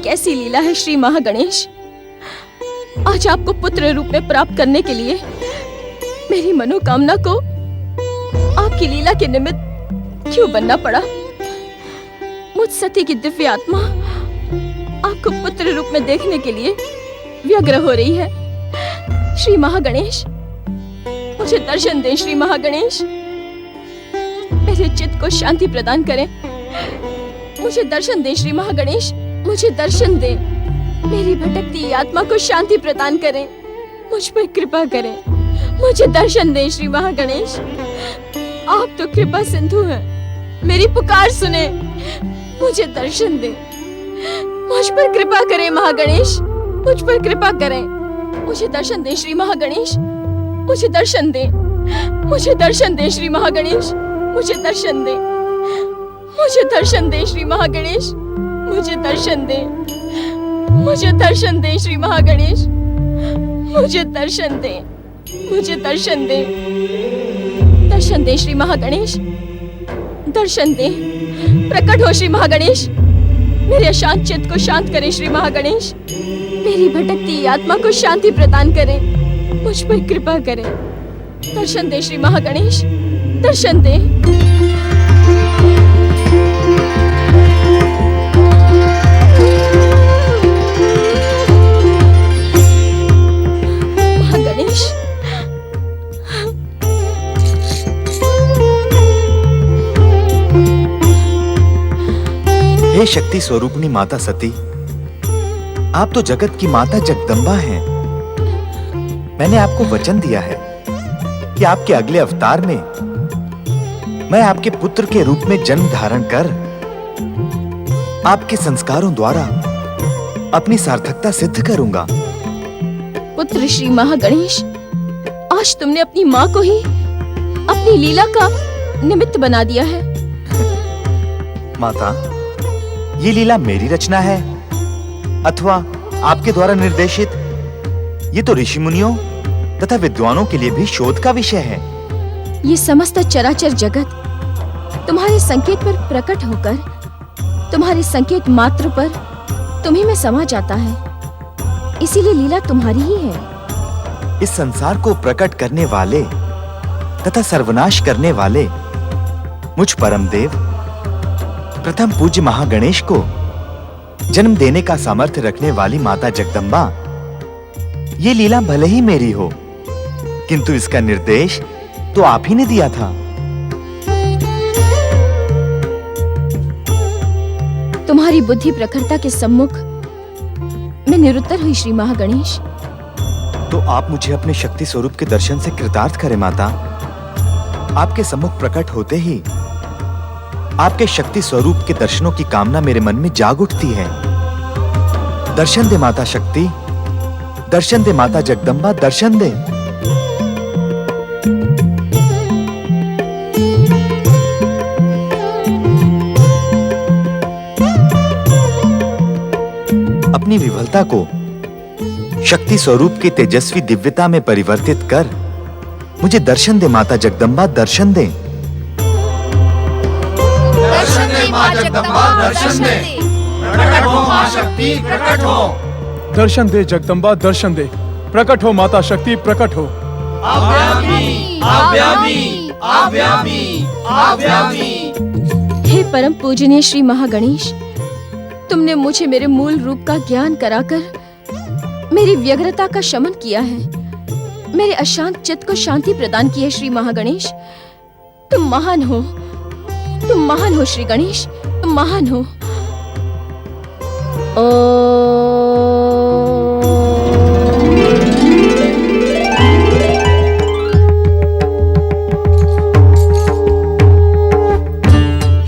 कैसी लीला है श्री महागणेश। आज आपको पुत्र रूप में प्राप्त करने के लिए मेरी मनोकामना को आपकी लीला के निमित्त क्यों बनना पड़ा। मुझ सती की दिव्य आत्मा आपको पुत्र रूप में देखने के लिए व्यग्र हो रही है। श्री महागणेश, मुझे दर्शन दें। श्री महागणेश, मेरे चित्त को शांति प्रदान करें। मुझे दर्शन दें श्री महागणेश, मुझे दर्शन दें। मेरी भटकती आत्मा को शांति प्रदान करें। मुझ पर कृपा करें। मुझे दर्शन दें श्री महागणेश। आप तो कृपा सिंधु हैं, मेरी पुकार सुने। मुझे दर्शन दें। मुझ पर कृपा करें महागणेश, मुझ पर कृपा करें। मुझे दर्शन दें श्री महागणेश, मुझे दर्शन दें। मुझे दर्शन दें श्री महागणेश, मुझे दर्शन दें। मुझे दर्शन दें श्री महागणेश, मुझे दर्शन दें। मुझे दर्शन दें श्री महागणेश, मुझे दर्शन दें। मुझे दर्शन दें। दर्शन दें श्री महागणेश, दर्शन दें। प्रकट हो श्री महागणेश, मेरे अशांत चित्त को शांत करें श्री महागणेश। मेरी भटकती आत्मा को शांति प्रदान करें। मुझ पर कृपा करें। दर्शन दें श्री महागणेश, दर्शन दें। हे शक्ति स्वरूपनी माता सती, आप तो जगत की माता जगदम्बा हैं। मैंने आपको वचन दिया है कि आपके अगले अवतार में मैं आपके पुत्र के रूप में जन्म धारण कर आपके संस्कारों द्वारा अपनी सार्थकता सिद्ध करूंगा। पुत्र श्री महागणेश, आज तुमने अपनी माँ को ही अपनी लीला का निमित्त बना दिया है। माता, ये लीला मेरी रचना है अथवा आपके द्वारा निर्देशित? ये तो ऋषि मुनियों तथा विद्वानों के लिए भी शोध का विषय है। ये समस्त चराचर जगत तुम्हारे संकेत पर प्रकट होकर तुम्हारे संकेत मात्र पर तुम्ही में समा जाता है। इसीलिए लीला तुम्हारी ही है। इस संसार को प्रकट करने वाले तथा सर्वनाश करने वाले मुझ परमदेव प्रथम पूज्य महागणेश को जन्म देने का सामर्थ्य रखने वाली माता जगदम्बा, ये लीला भले ही मेरी हो, किंतु इसका निर्देश तो आप ही ने दिया था। तुम्हारी बुद्धि प्रखरता के सम्मुख मैं निरुत्तर हुई श्री महागणेश। तो आप मुझे अपने शक्ति स्वरूप के दर्शन से कृतार्थ करें माता। आपके सम्मुख प्रकट होते ही आपके शक्ति स्वरूप के दर्शनों की कामना मेरे मन में जाग उठती है। दर्शन दे माता शक्ति, दर्शन दे माता जगदम्बा, दर्शन दे। अपनी विफलता को शक्ति स्वरूप की तेजस्वी दिव्यता में परिवर्तित कर मुझे दर्शन दे माता जगदम्बा, दर्शन दे। दर्शन दे मां जगदम्बा, दर्शन दे। प्रकट हो मां शक्ति, प्रकट हो। दर्शन दे जगदम्बा, दर्शन दे। प्रकट हो माता शक्ति, प्रकट हो। आव्यामी, आव्यामी, आव्यामी, आव्यामी। हे परम पूजनीय श्री महागणेश, तुमने मुझे मेरे मूल रूप का ज्ञान कराकर मेरी व्यग्रता का शमन किया है। मेरे अशांत चित्त को शांति प्रदान की है श्री महागणेश। तुम महान हो, तुम महान हो श्री गणेश, तुम महान हो।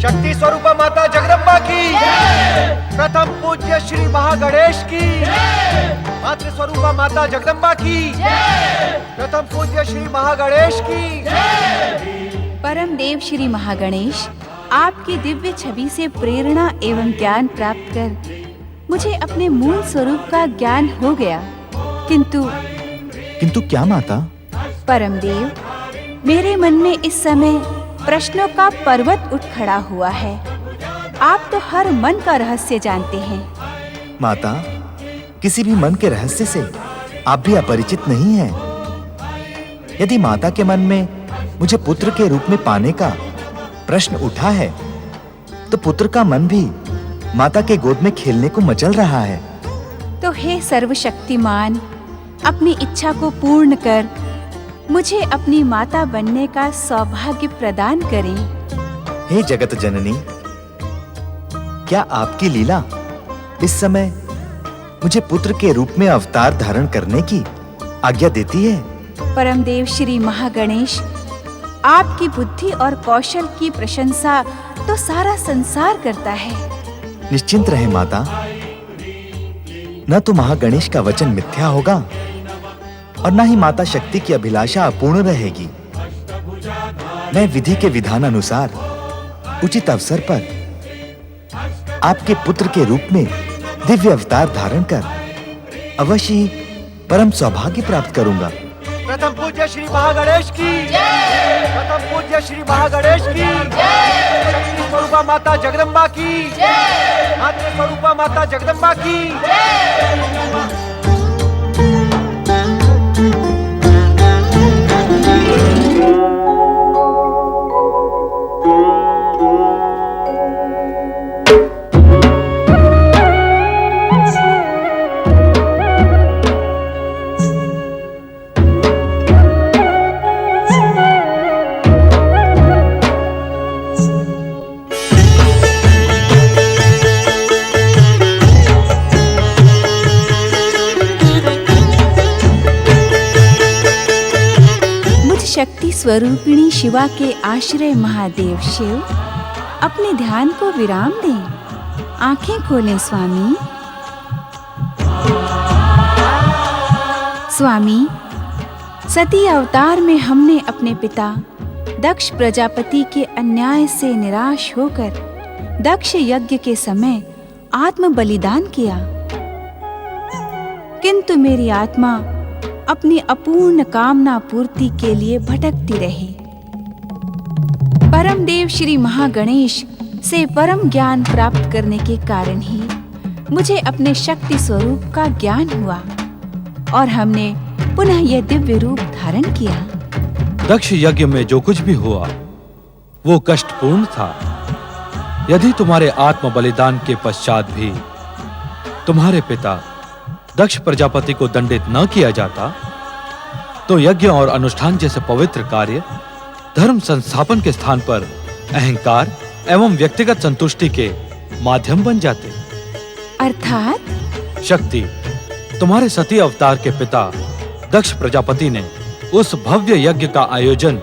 शक्ति स्वरूपा माता जगदम्बा की, प्रथम पूज्य श्री महागणेश की। मातृ स्वरूपा माता जगदम्बा की, प्रथम पूज्य श्री महागणेश की। परम देव श्री महागणेश, आपकी दिव्य छवि से प्रेरणा एवं ज्ञान प्राप्त कर मुझे अपने मूल स्वरूप का ज्ञान हो गया। किंतु क्या माता? परम देव, मेरे मन में इस समय प्रश्नों का पर्वत उठ खड़ा हुआ है। आप तो हर मन का रहस्य जानते हैं। माता, किसी भी मन के रहस्य से आप भी अपरिचित नहीं हैं। यदि माता के मन में मुझे पुत्र के रूप में पाने का प्रश्न उठा है, तो पुत्र का मन भी माता के गोद में खेलने को मचल रहा है। तो हे सर्वशक्तिमान, अपनी इच्छा को पूर्ण कर मुझे अपनी माता बनने का सौभाग्य प्रदान करें। हे जगत जननी, क्या आपकी लीला इस समय मुझे पुत्र के रूप में अवतार धारण करने की आज्ञा देती है? परमदेव श्री महागणेश, आपकी बुद्धि और कौशल की प्रशंसा तो सारा संसार करता है। निश्चिंत रहे माता, न तो महागणेश का वचन मिथ्या होगा और न ही माता शक्ति की अभिलाषा अपूर्ण रहेगी। मैं विधि के विधान अनुसार उचित अवसर पर आपके पुत्र के रूप में दिव्य अवतार धारण कर अवश्य ही परम सौभाग्य प्राप्त करूंगा। प्रथम पूज्य श्री महागणेश की, प्रथम पूज्य श्री महागणेश की, शक्ति स्वरूपा माता जगदम्बा की, मातृ स्वरूपा माता जगदम्बा की। शक्ति स्वरूपिणी शिवा के आश्रय महादेव शिव अपने ध्यान को विराम दें। आंखें खोलें स्वामी। स्वामी, सती अवतार में हमने अपने पिता दक्ष प्रजापति के अन्याय से निराश होकर दक्ष यज्ञ के समय आत्म बलिदान किया, किंतु मेरी आत्मा अपनी अपूर्ण कामना पूर्ति के लिए भटकती रही। परम देव श्री महागणेश से परम ज्ञान प्राप्त करने के कारण ही मुझे अपने शक्ति स्वरूप का ज्ञान हुआ और हमने पुनः यह दिव्य रूप धारण किया। दक्ष यज्ञ में जो कुछ भी हुआ वो कष्टपूर्ण था। यदि तुम्हारे आत्म बलिदान के पश्चात भी तुम्हारे पिता दक्ष प्रजापति को दंडित न किया जाता, तो यज्ञ और अनुष्ठान जैसे पवित्र कार्य धर्म संस्थापन के स्थान पर अहंकार एवं व्यक्तिगत संतुष्टि के माध्यम बन जाते। अर्थात शक्ति, तुम्हारे सती अवतार के पिता दक्ष प्रजापति ने उस भव्य यज्ञ का आयोजन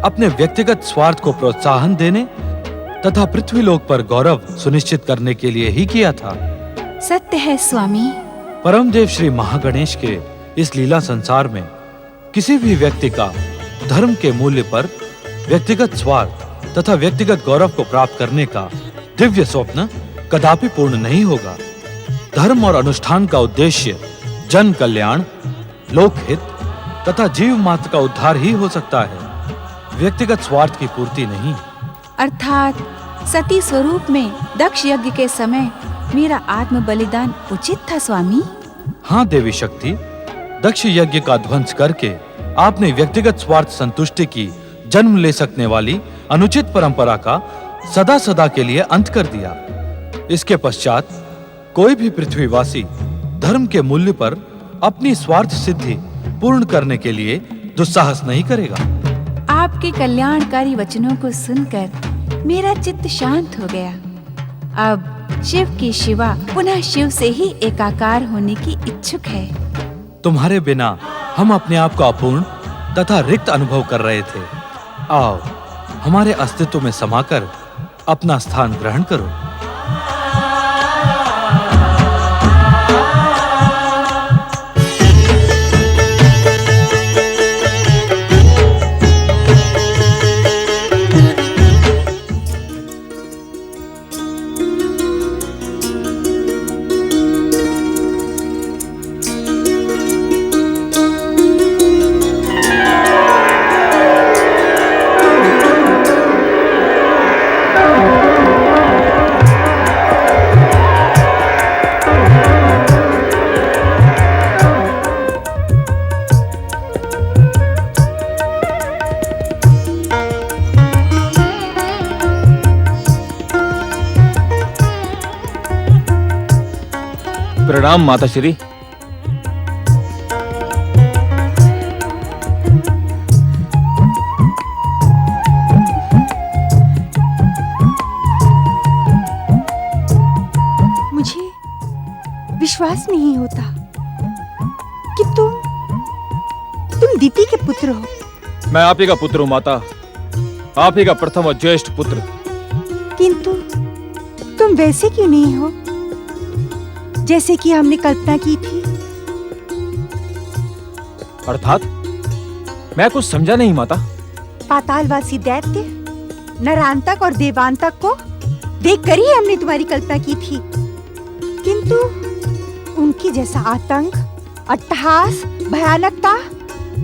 अपने व्यक्तिगत स्वार्थ को प्रोत्साहन देने तथा पृथ्वीलोक पर गौरव सुनिश्चित करने के लिए ही किया था। सत्य है स्वामी। परमदेव श्री महागणेश के इस लीला संसार में किसी भी व्यक्ति का धर्म के मूल्य पर व्यक्तिगत स्वार्थ तथा व्यक्तिगत गौरव को प्राप्त करने का दिव्य स्वप्न कदापि पूर्ण नहीं होगा। धर्म और अनुष्ठान का उद्देश्य जन कल्याण, लोकहित तथा जीव मात्र का उद्धार ही हो सकता है, व्यक्तिगत स्वार्थ की पूर्ति नहीं। अर्थात सती स्वरूप में दक्ष यज्ञ के समय मेरा आत्म बलिदान उचित था स्वामी। हाँ देवी शक्ति, दक्ष यज्ञ का ध्वंस करके आपने व्यक्तिगत स्वार्थ संतुष्टि की जन्म ले सकने वाली अनुचित परंपरा का सदा सदा के लिए अंत कर दिया। इसके पश्चात कोई भी पृथ्वीवासी धर्म के मूल्य पर अपनी स्वार्थ सिद्धि पूर्ण करने के लिए दुस्साहस नहीं करेगा। आपके कल्याणकारी वचनों को सुनकर मेरा चित्त शांत हो गया। अब शिव की शिवा पुनः शिव से ही एकाकार होने की इच्छुक है। तुम्हारे बिना हम अपने आप को अपूर्ण तथा रिक्त अनुभव कर रहे थे। आओ, हमारे अस्तित्व में समाकर अपना स्थान ग्रहण करो। प्रणाम माता श्री। मुझे विश्वास नहीं होता कि तुम दीति के पुत्र हो। मैं आप ही का पुत्र हूँ माता, आप ही का प्रथम और ज्येष्ठ पुत्र। किंतु तुम वैसे क्यों नहीं हो जैसे कि हमने कल्पना की थी? अर्थात मैं कुछ समझा नहीं माता। पातालवासी दैत्य नरांतक और देवांतक को देखकर ही हमने तुम्हारी कल्पना की थी, किंतु उनकी जैसा आतंक, अट्टहास, भयानकता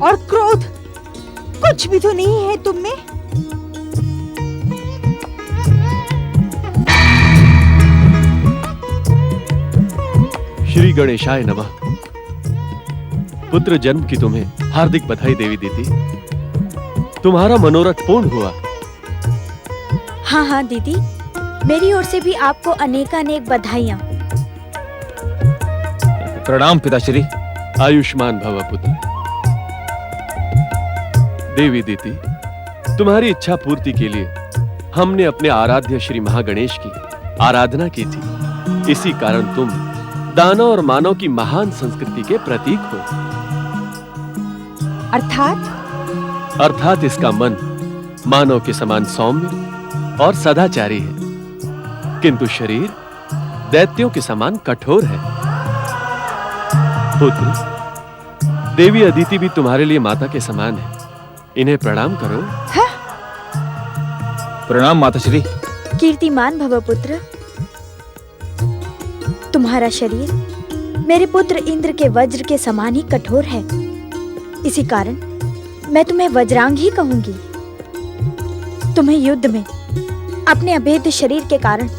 और क्रोध कुछ भी तो नहीं है तुम में। श्री गणेशाय नमः। पुत्र जन्म की तुम्हें हार्दिक बधाई देवी दीदी। तुम्हारा मनोरथ पूर्ण हुआ। हाँ हाँ दीदी, मेरी ओर से भी आपको अनेकानेक बधाइयाँ। प्रणाम पिताश्री। आयुष्मान भव पुत्र। देवी दीदी, तुम्हारी इच्छा पूर्ति के लिए हमने अपने आराध्य श्री महागणेश की आराधना की थी। इसी कारण तुम दानव और मानव की महान संस्कृति के प्रतीक हो। अर्थात इसका मन मानव के समान सौम्य और सदाचारी है, किंतु शरीर दैत्यों के समान कठोर है। पुत्र, देवी अदिति भी तुम्हारे लिए माता के समान है। इन्हें प्रणाम करो। प्रणाम माताश्री। कीर्तिमान भव पुत्र। तुम्हारा शरीर मेरे पुत्र इंद्र के वज्र के समान ही कठोर है, इसी कारण मैं तुम्हें वज्रांग ही कहूंगी। तुम्हें युद्ध में अपने अभेद्य शरीर के कारण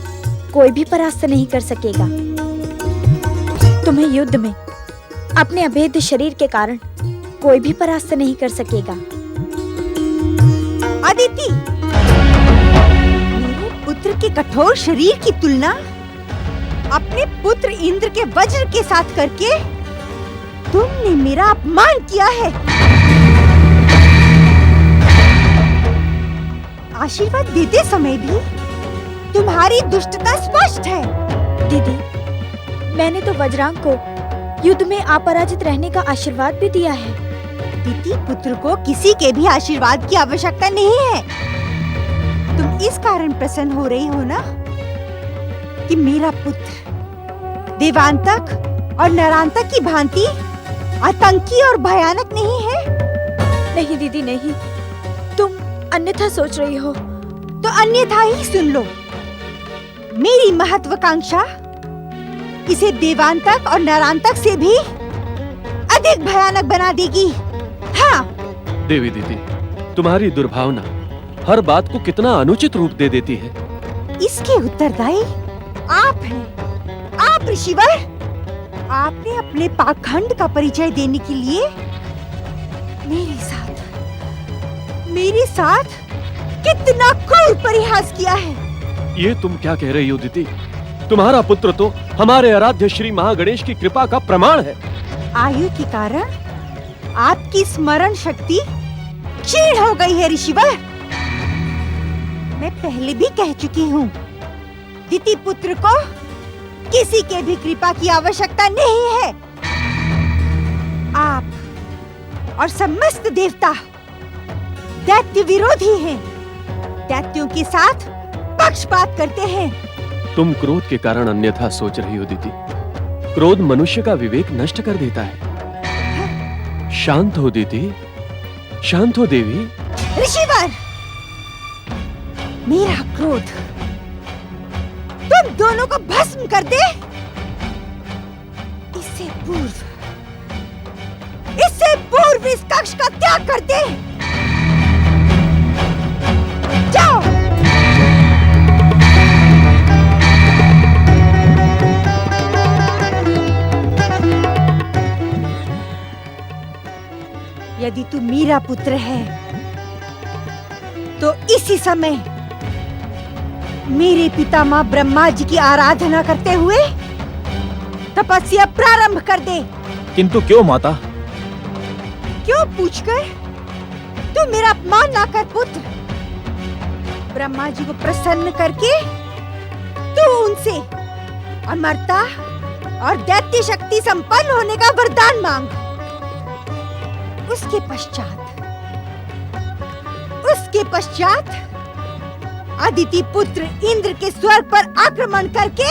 कोई भी परास्त नहीं कर सकेगा। तुम्हें युद्ध में अपने अभेद्य शरीर के कारण कोई भी परास्त नहीं कर सकेगा। अदिति, मेरे पुत्र के कठोर शरीर की तुलना अपने पुत्र इंद्र के वज्र के साथ करके तुमने मेरा अपमान किया है। आशीर्वाद देते समय भी तुम्हारी दुष्टता स्पष्ट है। दीदी, मैंने तो वज्रांग को युद्ध में अपराजित रहने का आशीर्वाद भी दिया है। दीति पुत्र को किसी के भी आशीर्वाद की आवश्यकता नहीं है। तुम इस कारण प्रसन्न हो रही हो ना कि मेरा पुत्र देवांतक और नरांतक की भांति आतंकी और भयानक नहीं है। नहीं दीदी नहीं, तुम अन्यथा सोच रही हो। तो अन्यथा ही सुन लो। मेरी महत्वाकांक्षा इसे देवांतक और नरांतक से भी अधिक भयानक बना देगी। हाँ। देवी दीदी, तुम्हारी दुर्भावना हर बात को कितना अनुचित रूप दे देती है। इसके उत्तरदायी आप हैं। आप ऋषिवर, आपने अपने पाखंड का परिचय देने के लिए मेरे साथ कितना क्रूर परिहास किया है। ये तुम क्या कह रही हो दीदी? तुम्हारा पुत्र तो हमारे आराध्य श्री महागणेश की कृपा का प्रमाण है। आयु के कारण आपकी स्मरण शक्ति क्षीण हो गई है ऋषिवर। मैं पहले भी कह चुकी हूँ, दिति पुत्र को किसी के भी कृपा की आवश्यकता नहीं है। आप और समस्त देवता दैत्य विरोधी हैं। दैत्यों के साथ पक्षपात करते हैं। तुम क्रोध के कारण अन्यथा सोच रही हो दीदी। क्रोध मनुष्य का विवेक नष्ट कर देता है। शांत हो दीदी, शांत हो देवी। ऋषिवर, मेरा क्रोध तुम दोनों को भस्म कर दे, इससे पूर्व इस कक्ष का त्याग कर दे। जाओ। यदि तू मेरा पुत्र है तो इसी समय मेरे पितामह ब्रह्मा जी की आराधना करते हुए तपस्या प्रारंभ कर दे। किंतु क्यों माता? क्यों पूछकर? तू मेरा अपमान ना कर पुत्र। ब्रह्मा जी को प्रसन्न करके तू उनसे अमरता और दैत्य शक्ति संपन्न होने का वरदान मांग। उसके पश्चात अदिति पुत्र इंद्र के स्वर्ग पर आक्रमण करके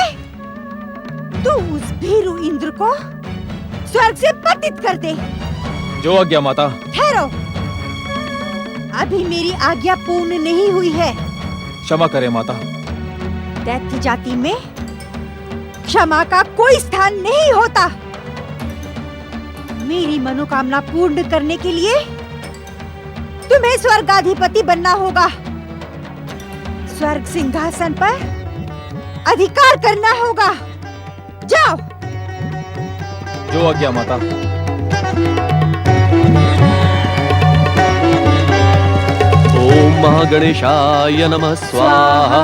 तू उस भीरू इंद्र को स्वर्ग से पतित कर दे। जो आज्ञा माता। ठहरो, अभी मेरी आज्ञा पूर्ण नहीं हुई है। क्षमा करें माता। दैत्य जाति में क्षमा का कोई स्थान नहीं होता। मेरी मनोकामना पूर्ण करने के लिए तुम्हें स्वर्गाधिपति बनना होगा। स्वर्ग सिंहासन पर अधिकार करना होगा। जाओ। जो आज्ञा माता। ओम महागणेशाय नमः स्वाहा।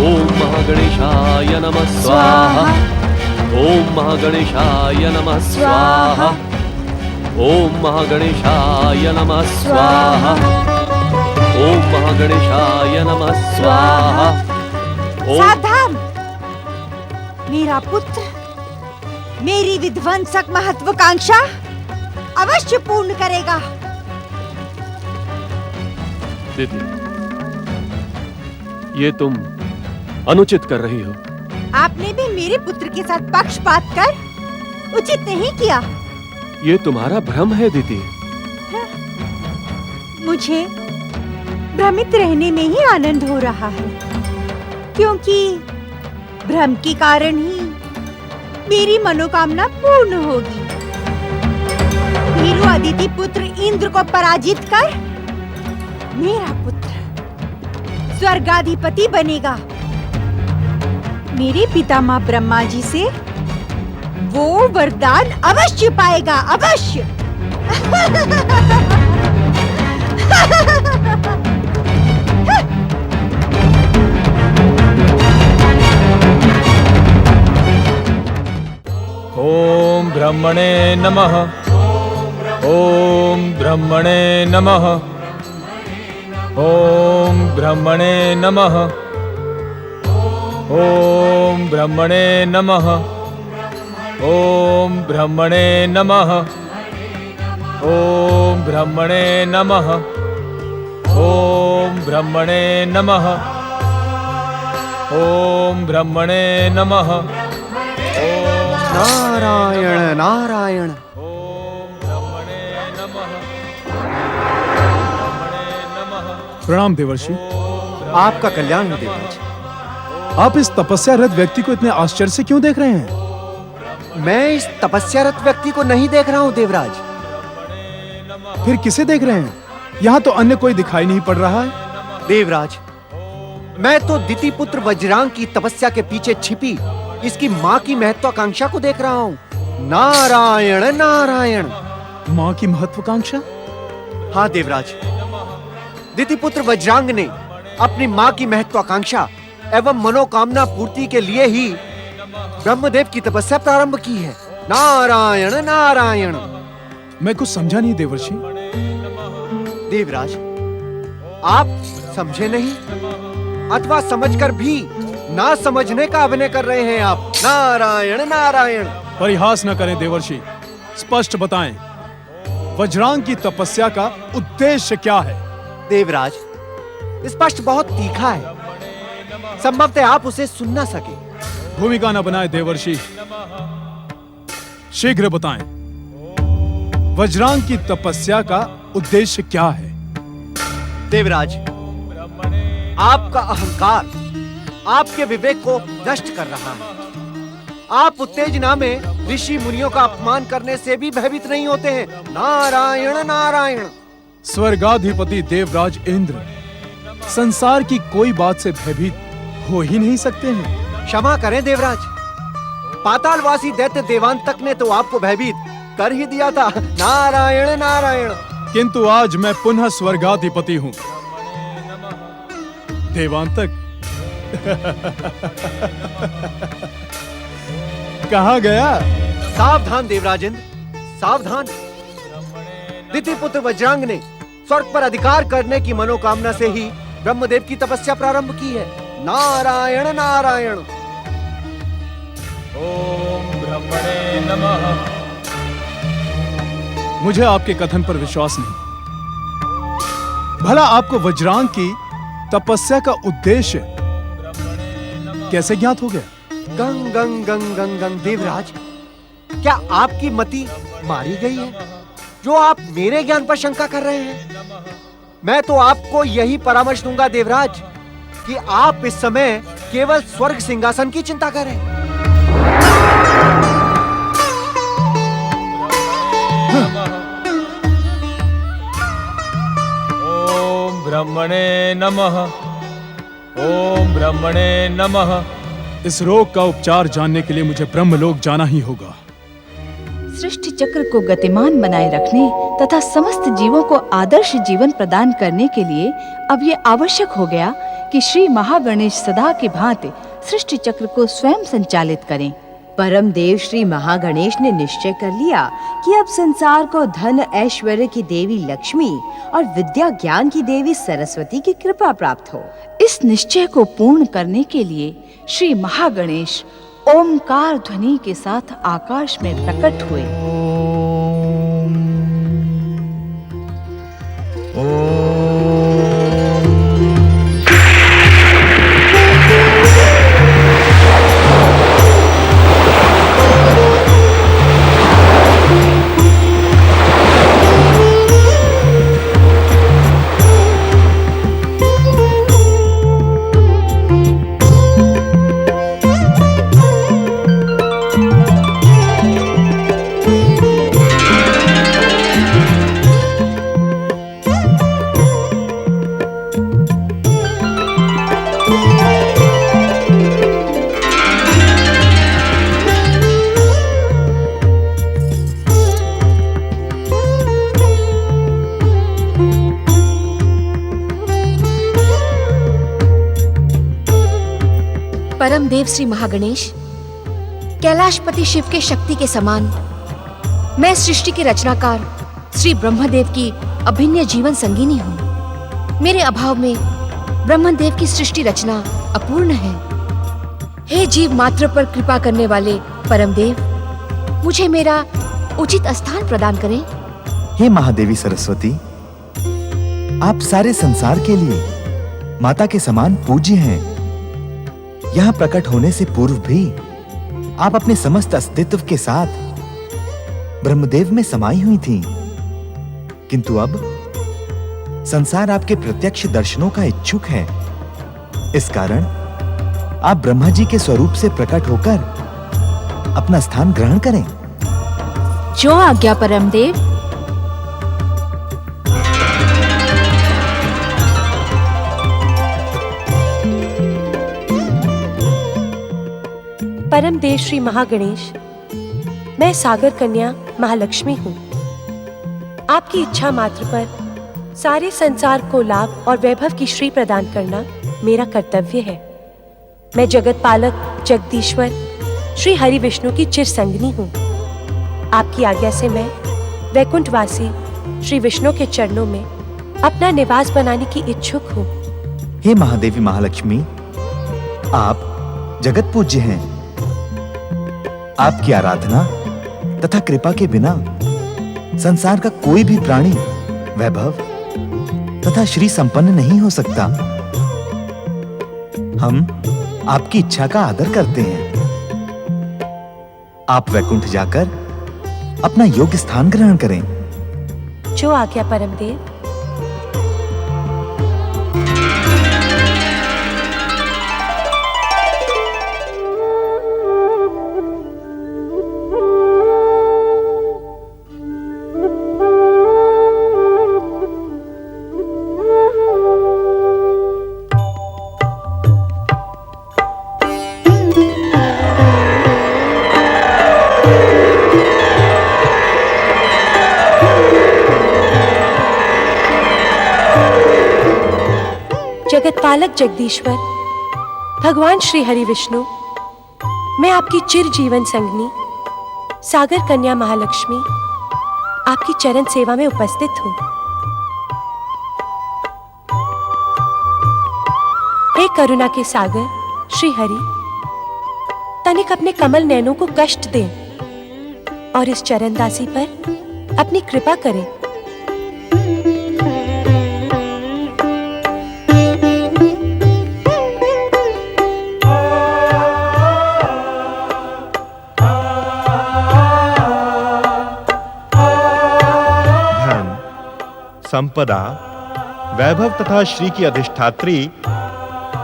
ओम महागणेशाय नमः स्वाहा। ओम महागणेशाय नमः स्वाहा। ओम महागणेशाय नमः स्वाहा। ओम महागणेशाय नमः स्वाहा। सावधान! मेरा पुत्र मेरी विध्वंसक महत्वाकांक्षा अवश्य पूर्ण करेगा। दीदी, ये तुम अनुचित कर रही हो। आपने भी मेरे पुत्र के साथ पक्षपात कर उचित नहीं किया। ये तुम्हारा भ्रम है दीदी। मुझे भ्रमित रहने में ही आनंद हो रहा है, क्योंकि भ्रम के कारण ही मेरी मनोकामना पूर्ण होगी। वीरू अदिति पुत्र इंद्र को पराजित कर मेरा पुत्र स्वर्गाधिपति बनेगा। मेरे पितामह ब्रह्मा जी से वो वरदान अवश्य पाएगा, अवश्य। ओम ब्रह्मणे नमः। ओम ब्रह्मणे नमः। ओम ब्रह्मणे नमः। ओम ब्रह्मणे नमः। ओम ब्रह्मणे नमः। ओम ब्रह्मणे नमः। ओम ब्रह्मणे नमः। ओम ब्रह्मणे नमः। नारायण नारायण। प्रणाम देवर्षि। आपका कल्याण हो देवराज। आप इस तपस्यारत व्यक्ति को इतने आश्चर्य से क्यों देख रहे हैं? मैं इस तपस्यारत व्यक्ति को नहीं देख रहा हूँ देवराज। फिर किसे देख रहे हैं? यहाँ तो अन्य कोई दिखाई नहीं पड़ रहा है। देवराज, मैं तो दिति पुत्र वज्रांग की तपस्या के पीछे छिपी इसकी माँ की महत्वाकांक्षा को देख रहा हूँ। नारायण नारायण। माँ की महत्वाकांक्षा? हाँ देवराज, दिति पुत्र वज्रांग ने अपनी माँ की महत्वाकांक्षा एवं मनोकामना पूर्ति के लिए ही ब्रह्मदेव की तपस्या प्रारंभ की है। नारायण नारायण। मैं कुछ समझा नहीं देवर्षि। देवराज, आप समझे नहीं अथवा समझकर भी ना समझने का अभिनय कर रहे हैं आप। नारायण नारायण। परिहास न करें देवर्षि, स्पष्ट बताएं, वज्रांग की तपस्या का उद्देश्य क्या है? देवराज, स्पष्ट बहुत तीखा है, संभवतः आप उसे सुन ना सके। भूमिका न बनाए देवर्षि, शीघ्र बताएं, वज्रांग की तपस्या का उद्देश्य क्या है? देवराज, आपका अहंकार आपके विवेक को नष्ट कर रहा है। आप उत्तेजना में ऋषि मुनियों का अपमान करने से भी भयभीत नहीं होते हैं। नारायण नारायण। स्वर्गाधिपति देवराज इंद्र संसार की कोई बात से भयभीत हो ही नहीं सकते हैं। क्षमा करें देवराज, पातालवासी दैत्य देवांतक ने तो आपको भयभीत कर ही दिया था। नारायण नारायण। किंतु आज मैं पुनः स्वर्गाधिपति हूँ। देवांतक कहाँ गया? सावधान देवराजेंद्र, सावधान। दिति पुत्र वज्रांग ने स्वर्ग पर अधिकार करने की मनोकामना से ही ब्रह्मदेव की तपस्या प्रारंभ की है। नारायण नारायण। ओम ब्रह्मणे नमः। मुझे आपके कथन पर विश्वास नहीं। भला आपको वज्रांग की तपस्या का उद्देश्य कैसे ज्ञात हो गया? गंग गंग गंग गंग गंग देवराज, क्या आपकी मति मारी गई है जो आप मेरे ज्ञान पर शंका कर रहे हैं? मैं तो आपको यही परामर्श दूंगा देवराज कि आप इस समय केवल स्वर्ग सिंहासन की चिंता करें। ओम ब्रह्मणे नमः। ओम ब्रह्मणे नमः। इस रोग का उपचार जानने के लिए मुझे ब्रह्मलोक जाना ही होगा। सृष्टि चक्र को गतिमान बनाए रखने तथा समस्त जीवों को आदर्श जीवन प्रदान करने के लिए अब ये आवश्यक हो गया कि श्री महागणेश सदा की भांति सृष्टि चक्र को स्वयं संचालित करें। परम देव श्री महागणेश ने निश्चय कर लिया कि अब संसार को धन ऐश्वर्य की देवी लक्ष्मी और विद्या ज्ञान की देवी सरस्वती की कृपा प्राप्त हो। इस निश्चय को पूर्ण करने के लिए श्री महागणेश ओमकार ध्वनि के साथ आकाश में प्रकट हुए। परम देव श्री महागणेश, कैलाशपति शिव के शक्ति के समान मैं सृष्टि के रचनाकार श्री ब्रह्मदेव की अभिन्न जीवन संगिनी हूँ। मेरे अभाव में ब्रह्मदेव की सृष्टि रचना अपूर्ण है। हे जीव मात्र पर कृपा करने वाले परम देव, मुझे मेरा उचित स्थान प्रदान करें। हे महादेवी सरस्वती, आप सारे संसार के लिए माता के समान पूज्य हैं। यहाँ प्रकट होने से पूर्व भी आप अपने समस्त अस्तित्व के साथ ब्रह्मदेव में समाई हुई थीं। किंतु अब संसार आपके प्रत्यक्ष दर्शनों का इच्छुक है। इस कारण आप ब्रह्मा जी के स्वरूप से प्रकट होकर अपना स्थान ग्रहण करें। जो आज्ञा परम देव। परम देव श्री महागणेश, मैं सागर कन्या महालक्ष्मी हूँ। आपकी इच्छा मात्र पर सारे संसार को लाभ और वैभव की श्री प्रदान करना मेरा कर्तव्य है। मैं जगत पालक जगदीश्वर श्री हरि विष्णु की चिर संगिनी हूँ। आपकी आज्ञा से मैं वैकुंठवासी श्री विष्णु के चरणों में अपना निवास बनाने की इच्छुक हूँ। हे महादेवी महालक्ष्मी, आप जगत पूज्य हैं। आपकी आराधना तथा कृपा के बिना संसार का कोई भी प्राणी वैभव तथा श्री संपन्न नहीं हो सकता। हम आपकी इच्छा का आदर करते हैं। आप वैकुंठ जाकर अपना योग्य स्थान ग्रहण करें। जो आज्ञा परम देव। बालक जगदीश्वर, भगवान श्री हरि विष्णु, मैं आपकी चिर जीवन संगनी सागर कन्या महालक्ष्मी आपकी चरण सेवा में उपस्थित हूँ। हे करुणा के सागर श्री हरि, तनिक अपने कमल नैनों को कष्ट दें और इस चरणदासी पर अपनी कृपा करें। धन, संपदा, वैभव तथा श्री की अधिष्ठात्री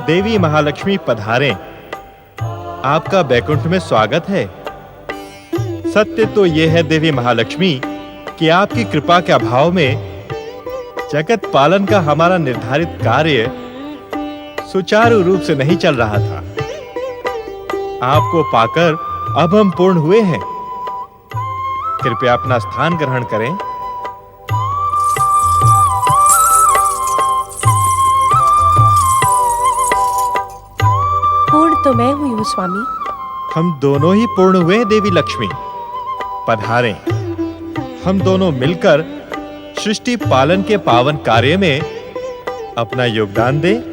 देवी महालक्ष्मी पधारें। आपका बैकुंठ में स्वागत है। सत्य तो यह है देवी महालक्ष्मी कि आपकी कृपा के अभाव में जगत पालन का हमारा निर्धारित कार्य सुचारू रूप से नहीं चल रहा था। आपको पाकर अब हम पूर्ण हुए हैं। कृपया अपना स्थान ग्रहण करें। तो मैं हुई हूँ स्वामी। हम दोनों ही पूर्ण हुए देवी लक्ष्मी। पधारें, हम दोनों मिलकर सृष्टि पालन के पावन कार्य में अपना योगदान दें।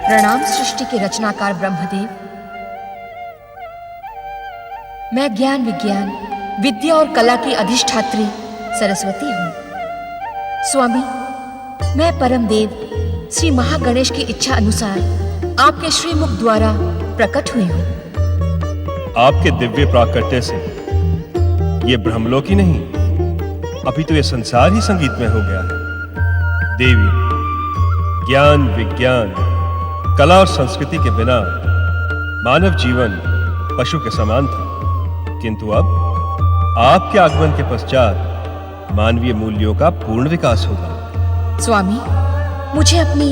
प्रणाम सृष्टि के रचनाकार ब्रह्मदेव। मैं ज्ञान विज्ञान विद्या और कला की अधिष्ठात्री सरस्वती हूँ। स्वामी, मैं परम देव श्री महागणेश की इच्छा अनुसार आपके श्रीमुख द्वारा प्रकट हुई हूँ। आपके दिव्य प्राकट्य से ये ब्रह्मलोक ही नहीं, अभी तो ये संसार ही संगीत में हो गया है। देवी, ज्ञान विज्ञान कला और संस्कृति के बिना मानव जीवन पशु के समान था, किंतु अब आपके आगमन के पश्चात मानवीय मूल्यों का पूर्ण विकास होगा। स्वामी, मुझे अपनी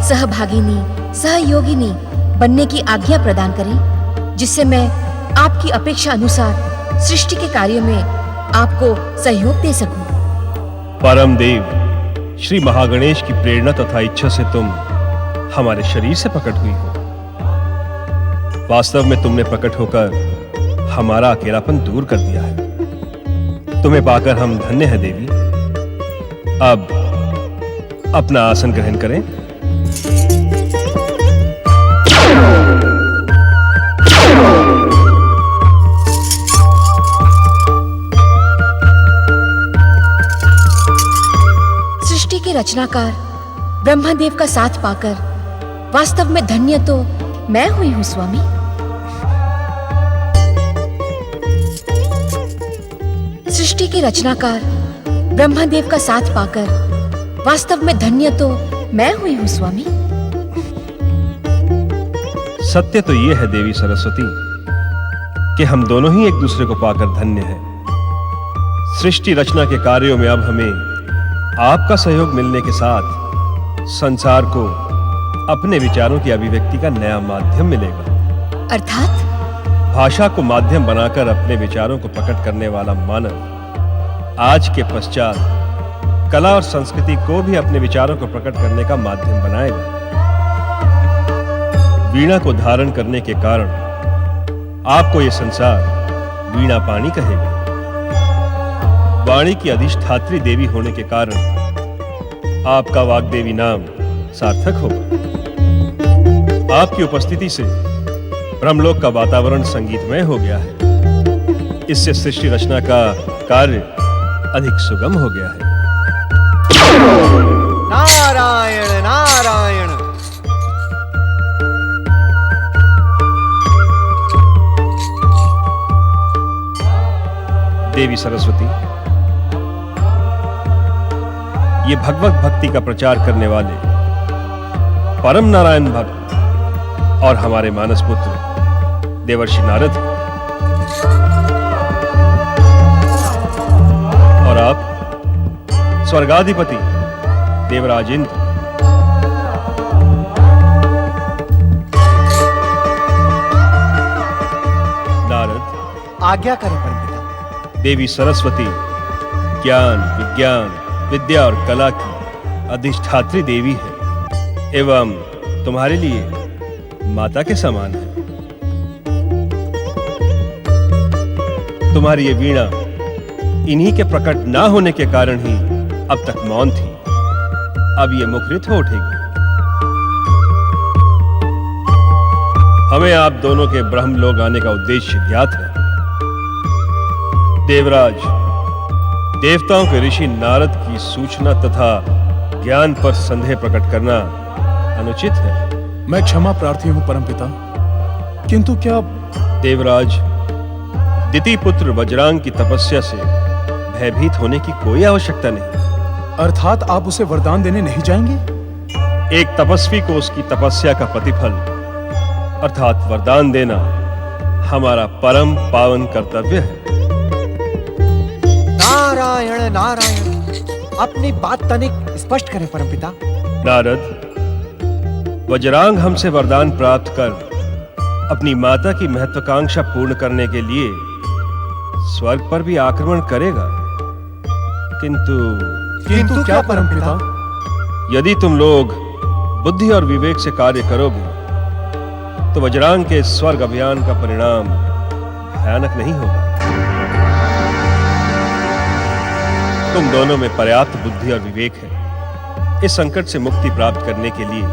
सहभागिनी सहयोगिनी बनने की आज्ञा प्रदान करें, जिससे मैं आपकी अपेक्षा अनुसार सृष्टि के कार्य में आपको सहयोग दे सकूं। परम देव श्री महागणेश की प्रेरणा तथा इच्छा से तुम हमारे शरीर से प्रकट हुई हो। वास्तव में तुमने प्रकट होकर हमारा अकेलापन दूर कर दिया है। तुम्हें पाकर हम धन्य हैं देवी। अब अपना आसन ग्रहण करें। सृष्टि के रचनाकार ब्रह्मदेव का साथ पाकर वास्तव में धन्य तो मैं हुई हूँ स्वामी। सृष्टि के रचनाकार ब्रह्मदेव का साथ पाकर वास्तव में धन्य तो मैं हुई हूँ स्वामी। सत्य तो ये है देवी सरस्वती कि हम दोनों ही एक दूसरे को पाकर धन्य हैं। सृष्टि रचना के कार्यों में अब हमें आपका सहयोग मिलने के साथ संसार को अपने विचारों की अभिव्यक्ति का नया माध्यम मिलेगा। अर्थात भाषा को माध्यम बनाकर अपने विचारों को प्रकट करने वाला मानव आज के पश्चात कला और संस्कृति को भी अपने विचारों को प्रकट करने का माध्यम बनाएगा। वीणा को धारण करने के कारण आपको यह संसार वीणा पाणी कहेगा। वाणी की अधिष्ठात्री देवी होने के कारण आपका वाग्देवी नाम सार्थक होगा। आपकी उपस्थिति से ब्रह्मलोक का वातावरण संगीतमय हो गया है। इससे सृष्टि रचना का कार्य अधिक सुगम हो गया है। नारायण नारायण। देवी सरस्वती, ये भगवत भक्ति का प्रचार करने वाले परम नारायण भक्त और हमारे मानस पुत्र देवर्षि नारद हैं। और आप स्वर्गाधिपति देवराज इंद्र। नारद, आज्ञा करें परमपिता। देवी सरस्वती ज्ञान, विज्ञान, विद्या और कला की अधिष्ठात्री देवी है एवं तुम्हारे लिए माता के समान है। तुम्हारी ये वीणा इन्हीं के प्रकट ना होने के कारण ही अब तक मौन थी। अब ये मुखरित हो उठेगी। हमें आप दोनों के ब्रह्मलोक आने का उद्देश्य ज्ञात है। देवराज, देवताओं के ऋषि नारद की सूचना तथा ज्ञान पर संदेह प्रकट करना अनुचित है। मैं क्षमा प्रार्थी हूं परमपिता, किंतु क्या देवराज, दिति पुत्र वज्रांग की तपस्या से भयभीत होने की कोई आवश्यकता नहीं। अर्थात आप उसे वरदान देने नहीं जाएंगे? एक तपस्वी को उसकी तपस्या का प्रतिफल अर्थात वरदान देना हमारा परम पावन कर्तव्य है। नारायण नारायण। अपनी बात तनिक स्पष्ट करें परमपिता। नारद, वज्रांग हमसे वरदान प्राप्त कर अपनी माता की महत्वाकांक्षा पूर्ण करने के लिए स्वर्ग पर भी आक्रमण करेगा। किंतु क्या परमपिता? यदि तुम लोग बुद्धि और विवेक से कार्य करोगे तो वज्रांग के स्वर्ग अभियान का परिणाम भयानक नहीं होगा। तुम दोनों में पर्याप्त बुद्धि और विवेक है। इस संकट से मुक्ति प्राप्त करने के लिए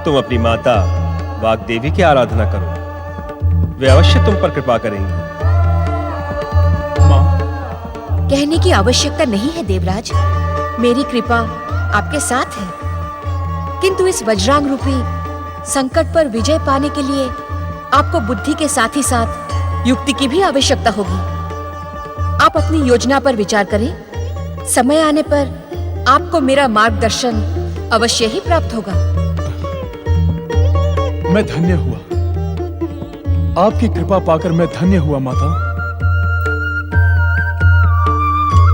तुम अपनी माता वाग्देवी की आराधना करो। वे अवश्य तुम पर कृपा करेंगी। कहने की आवश्यकता नहीं है देवराज, मेरी कृपा आपके साथ है। किंतु इस वज्रांग रूपी संकट पर विजय पाने के लिए आपको बुद्धि के साथ ही साथ युक्ति की भी आवश्यकता होगी। आप अपनी योजना पर विचार करें। समय आने पर आपको मेरा मार्गदर्शन अवश्य ही प्राप्त होगा। मैं धन्य हुआ, आपकी कृपा पाकर मैं धन्य हुआ माता।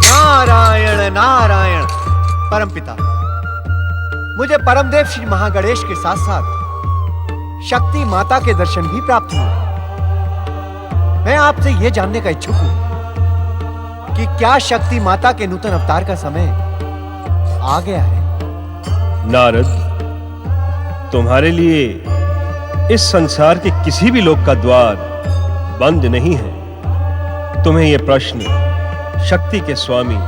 नारायण नारायण। परमपिता, मुझे परमदेव श्री महागणेश के साथ साथ शक्ति माता के दर्शन भी प्राप्त हुए। मैं आपसे यह जानने का इच्छुक हूं कि क्या शक्ति माता के नूतन अवतार का समय आ गया है? नारद, तुम्हारे लिए इस संसार के किसी भी लोक का द्वार बंद नहीं है। तुम्हें यह प्रश्न शक्ति के स्वामी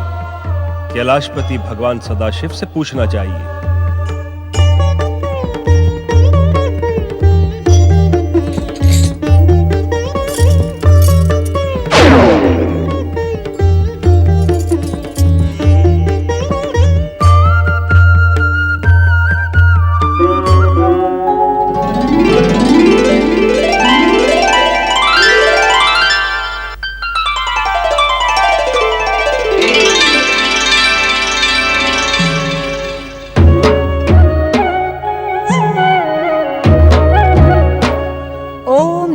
कैलाशपति भगवान सदाशिव से पूछना चाहिए।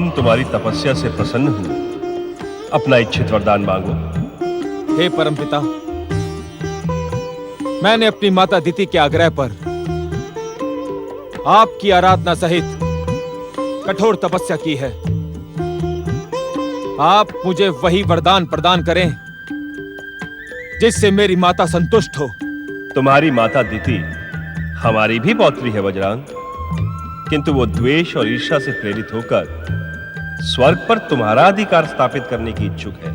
हम तुम्हारी तपस्या से प्रसन्न हुए। अपना इच्छित वरदान मांगो। हे परमपिता, मैंने अपनी माता दिति के आग्रह पर आपकी आराधना सहित कठोर तपस्या की है। आप मुझे वही वरदान प्रदान करें जिससे मेरी माता संतुष्ट हो। तुम्हारी माता दिति हमारी भी पौत्री है वज्रांग, किंतु वो द्वेष और ईर्ष्या से प्रेरित होकर स्वर्ग पर तुम्हारा अधिकार स्थापित करने की इच्छुक है।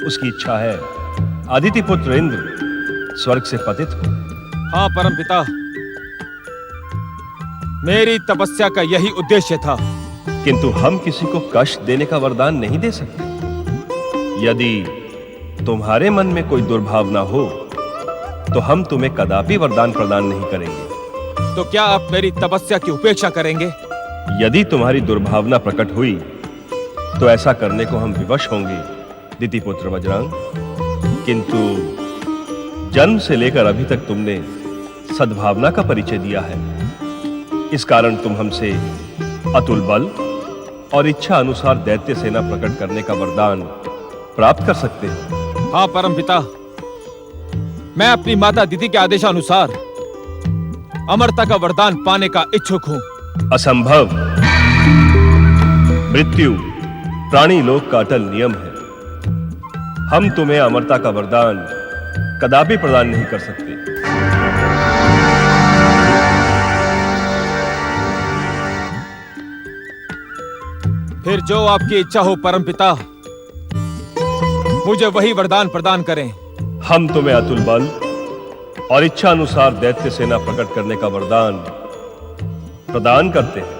उसकी इच्छा है आदिति पुत्र इंद्र स्वर्ग से पतित हो। हाँ परमपिता, मेरी तपस्या का यही उद्देश्य था। किंतु हम किसी को कष्ट देने का वरदान नहीं दे सकते। यदि तुम्हारे मन में कोई दुर्भावना हो तो हम तुम्हें कदापि वरदान प्रदान नहीं करेंगे। तो क्या आप मेरी तपस्या की उपेक्षा करेंगे? यदि तुम्हारी दुर्भावना प्रकट हुई तो ऐसा करने को हम विवश होंगे दिति पुत्र वज्रांग। किंतु जन्म से लेकर अभी तक तुमने सद्भावना का परिचय दिया है। इस कारण तुम हमसे अतुल बल और इच्छा अनुसार दैत्य सेना प्रकट करने का वरदान प्राप्त कर सकते हो। हाँ परमपिता, मैं अपनी माता दिति के आदेशानुसार अमरता का वरदान पाने का इच्छुक हूं। असंभव। मृत्यु प्राणी लोक का अटल नियम है। हम तुम्हें अमरता का वरदान कदापि प्रदान नहीं कर सकते। फिर जो आपकी इच्छा हो परमपिता, मुझे वही वरदान प्रदान करें। हम तुम्हें अतुल बल और इच्छा अनुसार दैत्य सेना प्रकट करने का वरदान प्रदान करते हैं।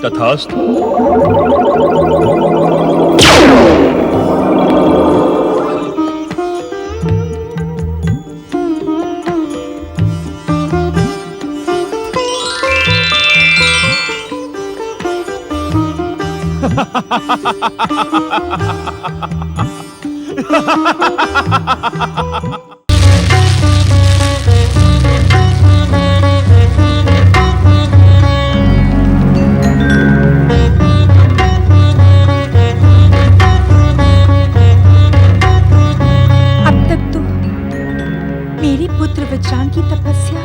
तथास्तु। वज्रांग की तपस्या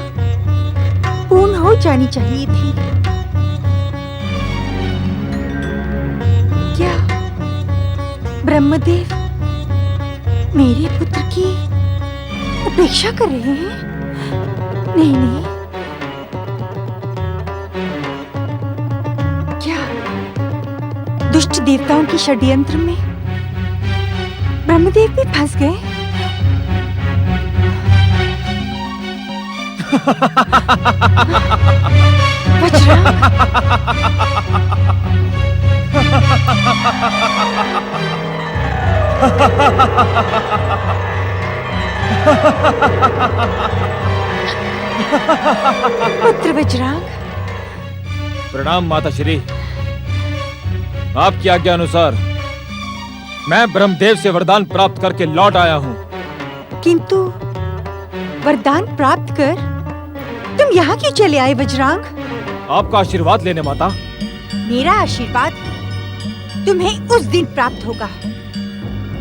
पूर्ण हो जानी चाहिए थी। क्या ब्रह्मदेव मेरे पुत्र की उपेक्षा कर रहे हैं? नहीं नहीं, क्या दुष्ट देवताओं की षड्यंत्र में ब्रह्मदेव भी फंस गए? वज्रांग, पुत्र वज्रांग। प्रणाम माता श्री। आपकी आज्ञा अनुसार मैं ब्रह्मदेव से वरदान प्राप्त करके लौट आया हूँ। किंतु वरदान प्राप्त कर तुम यहाँ क्यों चले आए वज्रांग? आपका आशीर्वाद लेने माता। मेरा आशीर्वाद तुम्हें उस दिन प्राप्त होगा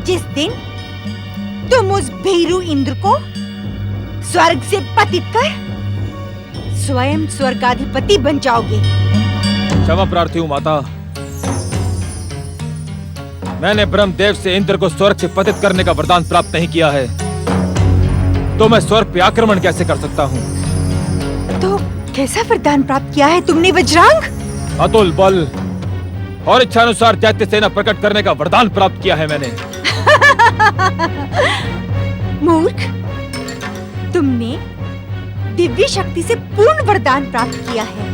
जिस दिन तुम उस भीरू इंद्र को स्वर्ग से पतित कर स्वयं स्वर्गाधिपति बन जाओगे। क्षमा प्रार्थी हूँ माता। मैंने ब्रह्मदेव से इंद्र को स्वर्ग से पतित करने का वरदान प्राप्त नहीं किया है, तो मैं स्वर्ग पे आक्रमण कैसे कर सकता हूँ? तो कैसा वरदान प्राप्त किया है तुमने वज्रांग? अतुल बल और इच्छानुसार दैत्य सेना प्रकट करने का वरदान प्राप्त किया है मैंने। मूर्ख, तुमने दिव्य शक्ति से पूर्ण वरदान प्राप्त किया है।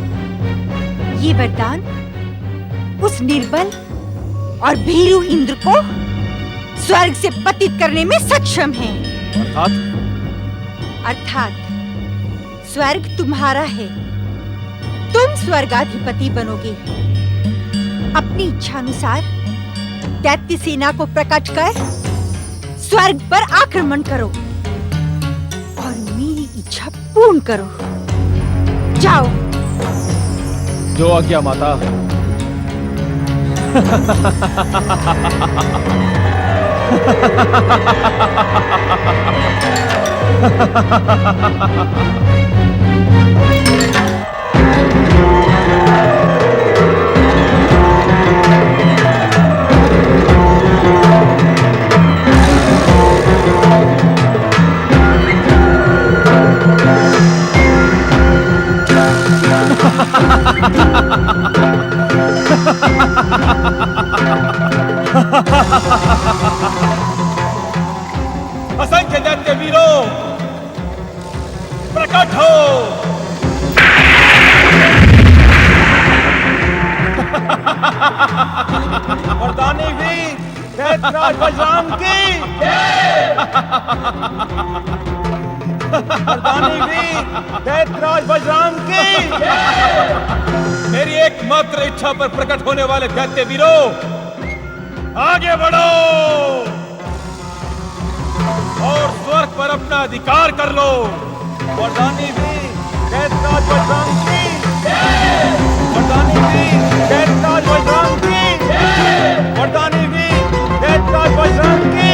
ये वरदान उस निर्बल और भीरू इंद्र को स्वर्ग से पतित करने में सक्षम है। अर्थात स्वर्ग तुम्हारा है, तुम स्वर्गाधिपति बनोगे। अपनी इच्छानुसार दैत्य सेना को प्रकट कर स्वर्ग पर आक्रमण करो और मेरी इच्छा पूर्ण करो। जाओ। जो आज्ञा माता। असंख्य दैत्य वीरों, प्रकट हो। वरदानी वीर दैत्यराज बजरंग की वरदानी वीर दैत्यराज बजरंग की। मेरी एकमात्र इच्छा पर प्रकट होने वाले दैत्य वीरों, आगे बढ़ो और स्वर्ग पर अपना अधिकार कर लो। वरदानी वीर दैत्यराज बजरंग की। वरदानी वीर दैत्यराज बजरंग की। वरदानी वीर दैत्यराज बजरंग की।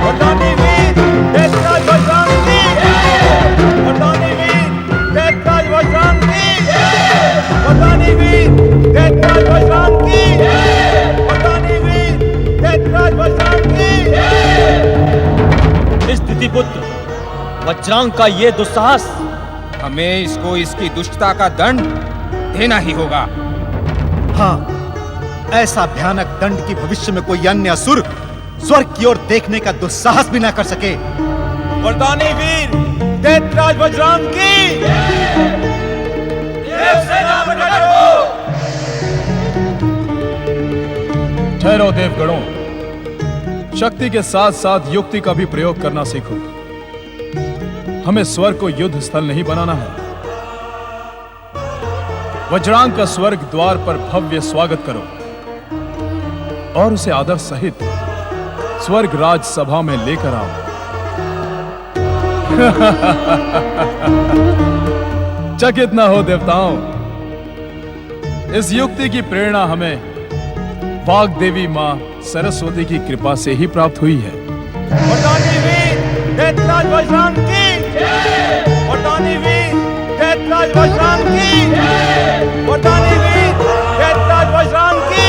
वरदानी वीर दैत्यराज बजरंग की। वरदानी वीर दैत्यराज बजरंग की। वरदानी वीर दैत्यराज बजरंग की। वरदानी वीर दैत्यराज बजरंग की। स्थिति पुत्र वज्रांग का ये दुस्साहस, हमें इसको इसकी दुष्टता का दंड देना ही होगा। हाँ, ऐसा भयानक दंड की भविष्य में कोई अन्य असुर स्वर्ग की ओर देखने का दुस्साहस भी ना कर सके। वरदानी वीर दैत्यराज बजरंग की। देवसेना प्रकट हो। ठहरो देवगणों, शक्ति के साथ साथ युक्ति का भी प्रयोग करना सीखो। हमें स्वर्ग को युद्ध स्थल नहीं बनाना है। वज्रांग का स्वर्ग द्वार पर भव्य स्वागत करो और उसे आदर सहित स्वर्ग राज सभा में लेकर आओ। चकित न हो देवताओं, इस युक्ति की प्रेरणा हमें वाग देवी मां सरस्वती की कृपा से ही प्राप्त हुई है। वरदानी वीर दैत्यराज बजरंग की। वरदानी वीर दैत्यराज बजरंग की। वरदानी वीर दैत्यराज बजरंग की।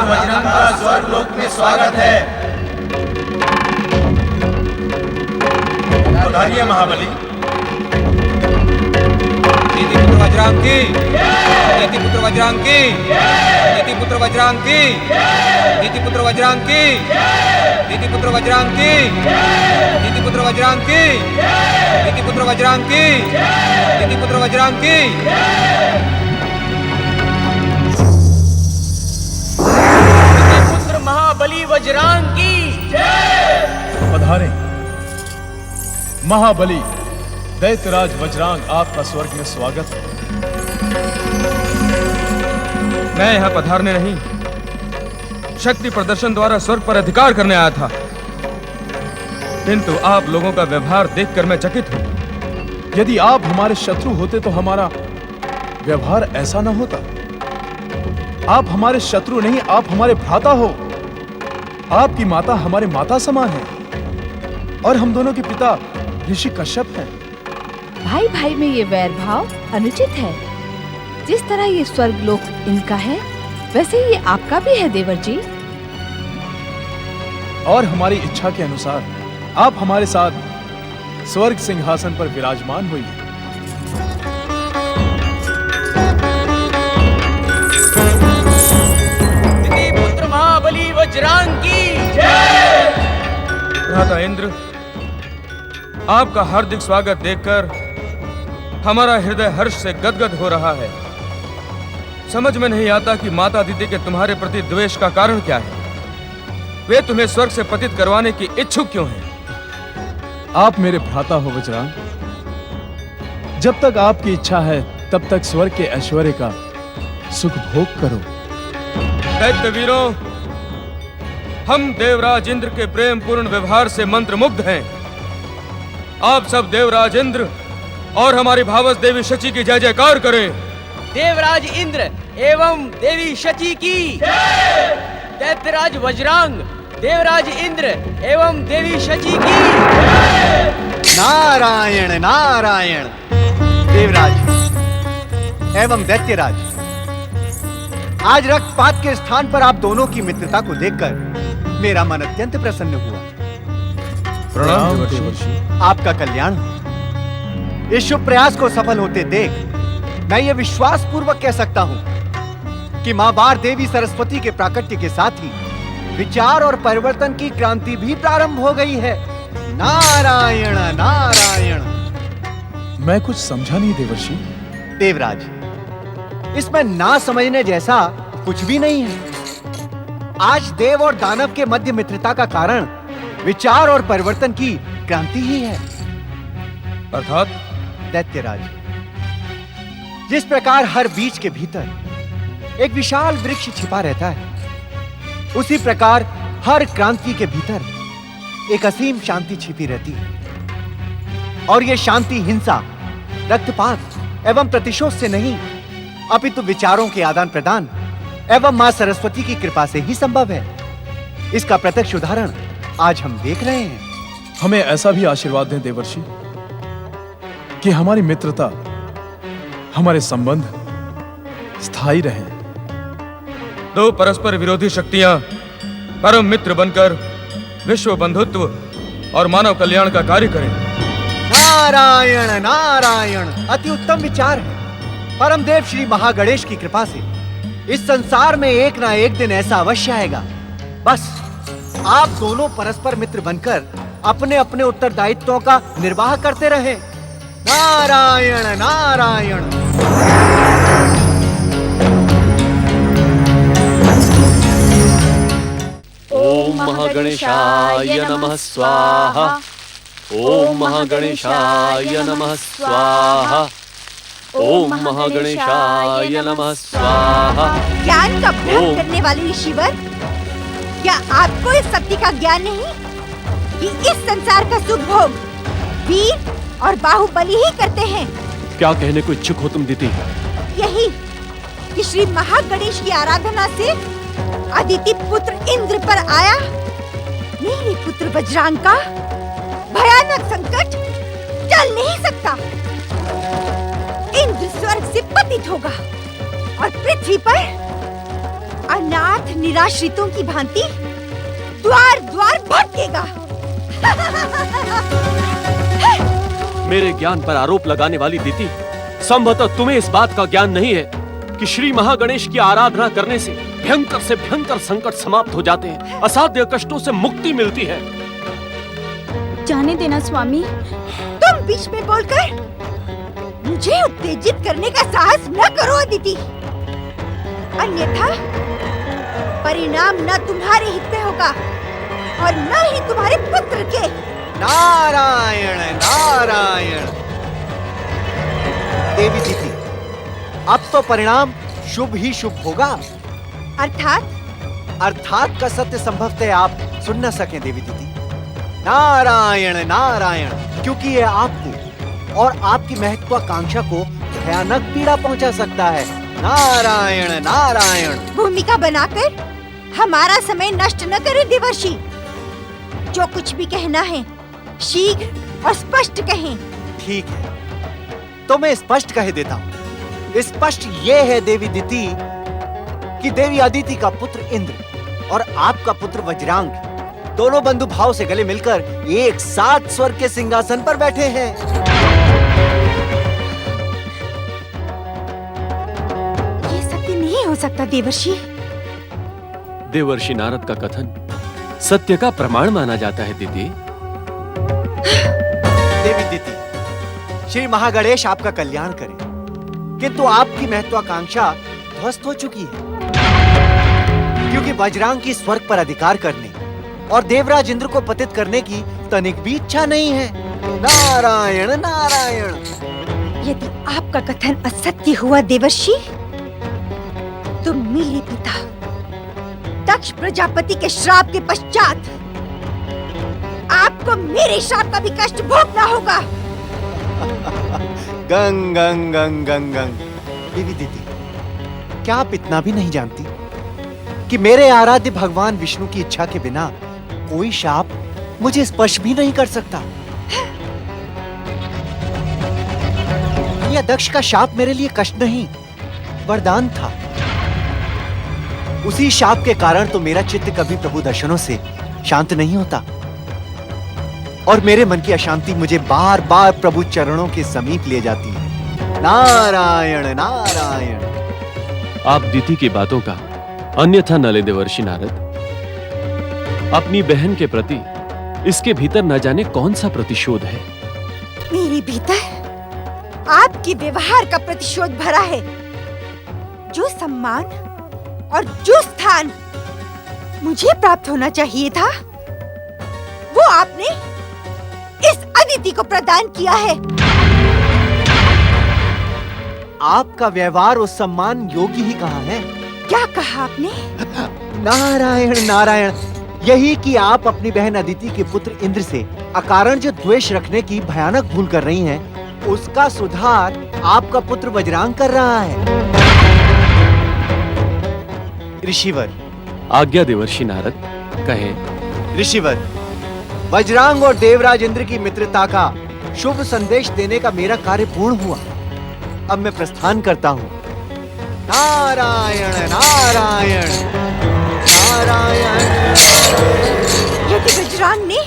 वज्रंग का स्वर्ग लोक में स्वागत है। पधारिए महाबली। नीति पुत्र वज्रांग की। नीति पुत्र वज्रांग की। नीति पुत्र वज्रांग की। नीति पुत्र वज्रांग की। नीति पुत्र वज्रांग की। नीति पुत्र वज्रांग की। नीति पुत्र वज्रांग की। नीति पुत्र वज्रांग की। पुत्र महाबली वज्रांग की। पधारे महाबली दैत्यराज वज्रांग, आपका स्वर्ग में स्वागत है। मैं यहाँ पधारने नहीं, शक्ति प्रदर्शन द्वारा स्वर्ग पर अधिकार करने आया था, किंतु आप लोगों का व्यवहार देखकर मैं चकित हूँ। यदि आप हमारे शत्रु होते तो हमारा व्यवहार ऐसा न होता। आप हमारे शत्रु नहीं, आप हमारे भ्राता हो। आपकी माता हमारे माता समान है और हम दोनों के पिता ऋषि कश्यप हैं। भाई भाई में ये वैर भाव अनुचित है। जिस तरह ये स्वर्ग लोक इनका है, वैसे ये आपका भी है देवर जी। और हमारी इच्छा के अनुसार आप हमारे साथ स्वर्ग सिंहासन पर विराजमान हुई। पुत्र महाबली वज्रांग की। भ्राता इंद्र, आपका हार्दिक स्वागत देखकर हमारा हृदय हर्ष से गदगद हो रहा है। समझ में नहीं आता कि माता दीदी के तुम्हारे प्रति द्वेष का कारण क्या है। वे तुम्हें स्वर्ग से पतित करवाने की इच्छुक क्यों हैं? आप मेरे भ्राता हो वज्रांग। जब तक आपकी इच्छा है तब तक स्वर्ग के ऐश्वर्य का सुख भोग करो। दैत्य वीरों, हम देवराज इंद्र के प्रेम पूर्ण व्यवहार से मंत्रमुग्ध हैं। आप सब देवराज इंद्र और हमारी भावस देवी शची की जय जयकार करें। देवराज इंद्र एवं देवी शची की, दैत्यराज वज्रांग देवराज इंद्र एवं देवी शची की। नारायण नारायण। देवराज एवं दैत्यराज, आज रक्तपात के स्थान पर आप दोनों की मित्रता को देखकर मेरा मन अत्यंत प्रसन्न हुआ। प्रणाम देवर्षि। आपका कल्याण हो। इस शुभ प्रयास को सफल होते देख मैं ये विश्वास पूर्वक कह सकता हूं कि मां बार देवी सरस्वती के प्राकट्य के साथ ही विचार और परिवर्तन की क्रांति भी प्रारंभ हो गई है। नारायण नारायण। मैं कुछ समझा नहीं देवर्षि। देवराज, इसमें ना समझने जैसा कुछ भी नहीं है। आज देव और दानव के मध्य मित्रता का कारण विचार और परिवर्तन की क्रांति ही है। अर्थात दैत्यराज, जिस प्रकार हर बीज के भीतर एक विशाल वृक्ष छिपा रहता है, उसी प्रकार हर क्रांति के भीतर एक असीम शांति छिपी रहती है। और यह शांति हिंसा, रक्तपात एवं प्रतिशोध से नहीं, अपितु विचारों के आदान प्रदान एवं मां सरस्वती की कृपा से ही संभव है। इसका प्रत्यक्ष उदाहरण आज हम देख रहे हैं। हमें ऐसा भी आशीर्वाद दें देवर्षि कि हमारी मित्रता, हमारे संबंध स्थायी रहे। दो परस्पर विरोधी शक्तियां परम मित्र बनकर विश्व बंधुत्व और मानव कल्याण का कार्य करें। नारायण नारायण। अति उत्तम विचार है। परम देव श्री महागणेश की कृपा से इस संसार में एक ना एक दिन ऐसा अवश्य आएगा। बस आप दोनों परस्पर मित्र बनकर अपने अपने उत्तरदायित्वों का निर्वाह करते रहे। नारायण नारायण। ओम महागणेशाय नमः स्वाहा। ओम महागणेशाय नमः स्वाहा। ओम महागणेशाय नमः स्वाहा। ज्ञान का भ्रम करने वाले ईश्वर, क्या आपको इस सत्य का ज्ञान नहीं कि इस संसार का सुख भोग वीर और बाहुबली ही करते हैं? क्या कहने को इच्छुक हो तुम दीदी? यही कि श्री महागणेश की आराधना से अदिति पुत्र इंद्र पर आया मेरे पुत्र वज्रांग का भयानक संकट टल नहीं सकता। इंद्र स्वर्ग से पतित होगा और पृथ्वी पर अनाथ निराश्रितों की भांति द्वार द्वार भटकेगा। मेरे ज्ञान पर आरोप लगाने वाली दीदी, संभवतः तुम्हें इस बात का ज्ञान नहीं है कि श्री महागणेश की आराधना करने से भयंकर से भयंकर संकट समाप्त हो जाते हैं, असाध्य कष्टों से मुक्ति मिलती है। जाने देना स्वामी। तुम बीच में बोलकर मुझे उत्तेजित करने का साहस न करो अदिति, अन्यथा परिणाम न तुम्हारे हित में होगा और न ही तुम्हारे पुत्र के। नारायण नारायण। देवी दीदी, अब तो परिणाम शुभ ही शुभ होगा। अर्थात का सत्य संभवतः आप सुन न सकें देवी दीदी। नारायण नारायण, क्योंकि यह आपको और आपकी महत्वाकांक्षा को भयानक पीड़ा पहुंचा सकता है। नारायण नारायण। भूमिका बनाकर हमारा समय नष्ट न करें देवर्षि। जो कुछ भी कहना है शीघ्र और स्पष्ट कहें। ठीक है, तो मैं स्पष्ट कह देता हूँ। स्पष्ट ये है देवी दीदी कि देवी अदिति का पुत्र इंद्र और आपका पुत्र वज्रांग दोनों बंधु भाव से गले मिलकर एक साथ स्वर्ग के सिंहासन पर बैठे हैं। ये सत्य नहीं हो सकता देवर्षि। देवर्षि नारद का कथन सत्य का प्रमाण माना जाता है दीदी। देवी दीदी, श्री महागणेश आपका कल्याण करें, किंतु आपकी महत्वाकांक्षा ध्वस्त हो चुकी है, क्योंकि वज्रांग की स्वर्ग पर अधिकार करने और देवराज इंद्र को पतित करने की तनिक भी इच्छा नहीं है। नारायण नारायण। यदि आपका कथन असत्य हुआ देवर्षि, तो मेरे पिता दक्ष प्रजापति के श्राप के पश्चात आपको मेरे श्राप का भी कष्ट भोगना होगा। गंग गंग गंग गंग गंग। देवी दीदी, क्या आप इतना भी नहीं जानती कि मेरे आराध्य भगवान विष्णु की इच्छा के बिना कोई शाप मुझे स्पर्श भी नहीं कर सकता। यह दक्ष का शाप मेरे लिए कष्ट नहीं, वरदान था। उसी शाप के कारण तो मेरा चित्त कभी प्रभु दर्शनों से शांत नहीं होता और मेरे मन की अशांति मुझे बार बार प्रभु चरणों के समीप ले जाती है। नारायण नारायण। आप दीति की बातों का अन्यथा न ले देवर्षि नारद। अपनी बहन के प्रति इसके भीतर न जाने कौन सा प्रतिशोध है। मेरे भीतर आपके व्यवहार का प्रतिशोध भरा है। जो सम्मान और जो स्थान मुझे प्राप्त होना चाहिए था, वो आपने इस अदिति को प्रदान किया है। आपका व्यवहार और सम्मान योगी ही कहा है। क्या कहा आपने? नारायण नारायण। यही कि आप अपनी बहन अदिति के पुत्र इंद्र से अकारण जो द्वेष रखने की भयानक भूल कर रही हैं, उसका सुधार आपका पुत्र वज्रांग कर रहा है। ऋषिवर। आज्ञा देवर्षि नारद, कहें। ऋषिवर, वज्रांग और देवराज इंद्र की मित्रता का शुभ संदेश देने का मेरा कार्य पूर्ण हुआ। अब मैं प्रस्थान करता हूँ। नारायण नारायण नारायण। यदि वज्रांग ने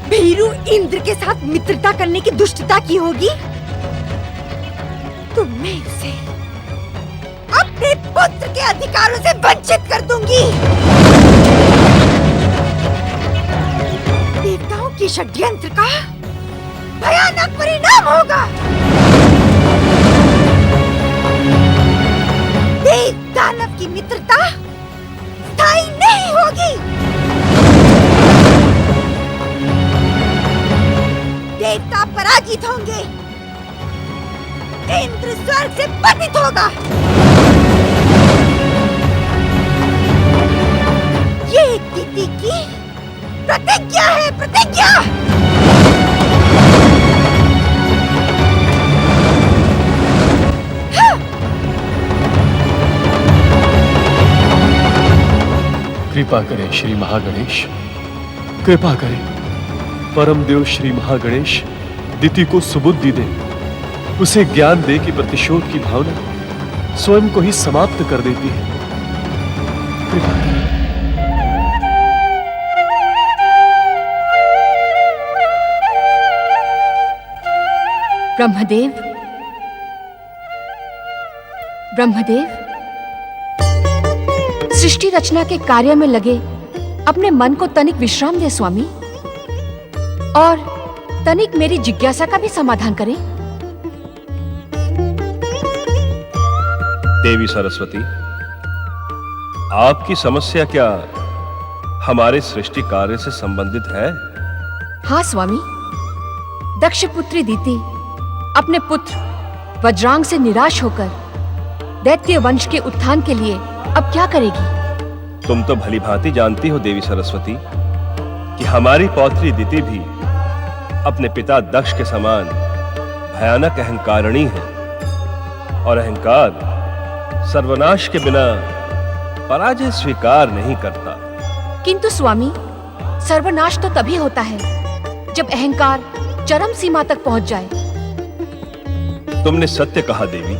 भीरू इंद्र के साथ मित्रता करने की दुष्टता की होगी, तो मैं उसे अपने पुत्र के अधिकारों से वंचित कर दूंगी। देवताओं के षड्यंत्र का भयानक परिणाम होगा। देव दानव की मित्रता स्थायी नहीं होगी। देवता पराजित होंगे, इंद्र स्वर्ग से पतित होगा। ये दिति की प्रतिज्ञा है, प्रतिज्ञा। कृपा करें श्री महागणेश, कृपा करें। परम देव श्री महागणेश दिति को सुबुद्धि दे, उसे ज्ञान दे कि प्रतिशोध की भावना स्वयं को ही समाप्त कर देती है। कृपा करें। ब्रह्मदेव, ब्रह्मदेव, सृष्टि रचना के कार्य में लगे अपने मन को तनिक विश्राम दे स्वामी, और तनिक मेरी जिज्ञासा का भी समाधान करें। देवी सरस्वती, आपकी समस्या क्या हमारे सृष्टि कार्य से संबंधित है? हाँ स्वामी, दक्ष पुत्री दिति अपने पुत्र वज्रांग से निराश होकर दैत्य वंश के उत्थान के लिए अब क्या करेगी? तुम तो भली भांति जानती हो देवी सरस्वती कि हमारी पौत्री दिति भी अपने पिता दक्ष के समान भयानक अहंकारिणी है, और अहंकार सर्वनाश के बिना पराजय स्वीकार नहीं करता। किंतु स्वामी, सर्वनाश तो तभी होता है जब अहंकार चरम सीमा तक पहुंच जाए। तुमने सत्य कहा देवी।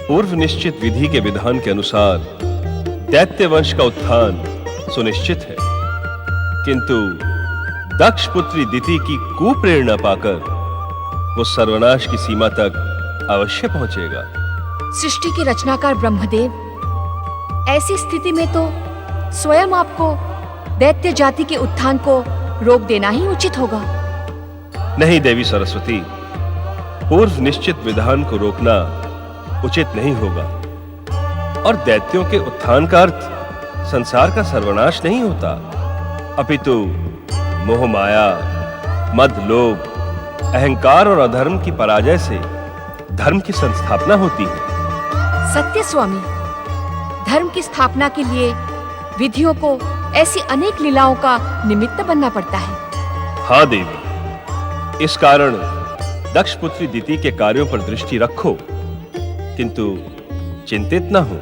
पूर्व निश्चित विधि के विधान के अनुसार दैत्य वंश का उत्थान सुनिश्चित है, किंतु दक्ष पुत्री दिति की कुप्रेरणा पाकर वो सर्वनाश की सीमा तक अवश्य पहुंचेगा। सृष्टि के रचनाकार ब्रह्मदेव, ऐसी स्थिति में तो स्वयं आपको दैत्य जाति के उत्थान को रोक देना ही उचित होगा। नहीं देवी सरस्वती, पूर्व निश्चित विधान को रोकना उचित नहीं होगा। और दैत्यों के उत्थान का अर्थ संसार का सर्वनाश नहीं होता, अपितु मोह माया, मद, लोभ, अहंकार और अधर्म की पराजय से धर्म की संस्थापना होती है। सत्य स्वामी, धर्म की स्थापना के लिए विधियों को ऐसी अनेक लीलाओं का निमित्त बनना पड़ता है। हाँ देवी, इस कारण दक्ष पुत्री दिति के कार्यों पर दृष्टि रखो, किंतु चिंतित न हो।